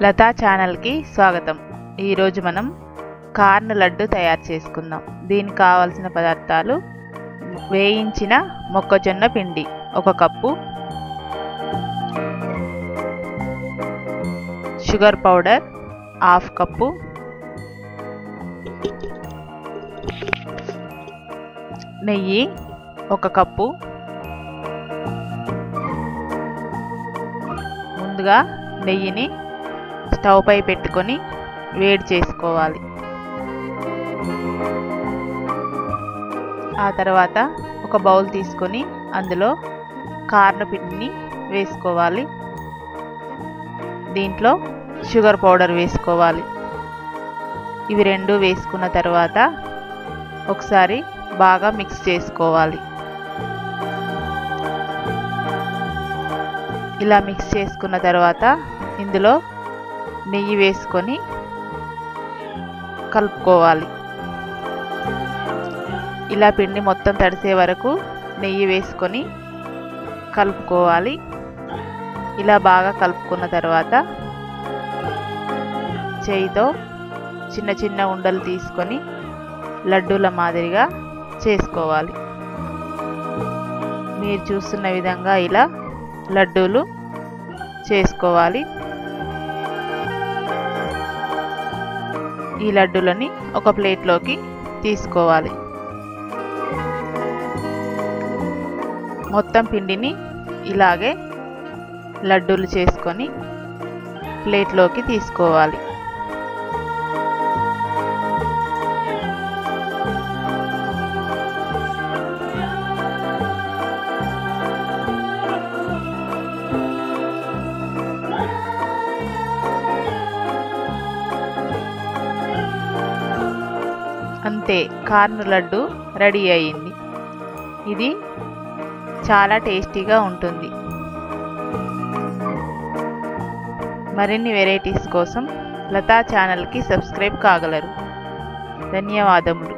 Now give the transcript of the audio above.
లతా ఛానల్కి స్వాగతం. ఈరోజు మనం కార్న్ లడ్డు తయారు చేసుకుందాం. దీనికి కావాల్సిన పదార్థాలు: వేయించిన మొక్కజొన్న పిండి 1 కప్పు, షుగర్ పౌడర్ 1/2 కప్పు, నెయ్యి 1 కప్పు. ముందుగా నెయ్యిని స్టవ్ పై పెట్టుకొని వేడి చేసుకోవాలి. ఆ తర్వాత ఒక బౌల్ తీసుకొని అందులో కార్న్ పిండిని వేసుకోవాలి. దీంట్లో షుగర్ పౌడర్ వేసుకోవాలి. ఇవి రెండు వేసుకున్న తర్వాత ఒకసారి బాగా మిక్స్ చేసుకోవాలి. ఇలా మిక్స్ చేసుకున్న తర్వాత ఇందులో నెయ్యి వేసుకొని కలుపుకోవాలి. ఇలా పిండి మొత్తం తడిసే వరకు నెయ్యి వేసుకొని కలుపుకోవాలి. ఇలా బాగా కలుపుకున్న తర్వాత చేయితో చిన్న చిన్న ఉండలు తీసుకొని లడ్డూల మాదిరిగా చేసుకోవాలి. మీరు చూస్తున్న విధంగా ఇలా లడ్డూలు చేసుకోవాలి. ఈ లడ్డూలని ఒక ప్లేట్లోకి తీసుకోవాలి. మొత్తం పిండిని ఇలాగే లడ్డూలు చేసుకొని ప్లేట్లోకి తీసుకోవాలి. అంతే, కార్న్ లడ్డు రెడీ అయ్యింది. ఇది చాలా టేస్టీగా ఉంటుంది. మరిన్ని వెరైటీస్ కోసం లతా ఛానల్కి సబ్స్క్రైబ్ కాగలరు. ధన్యవాదములు.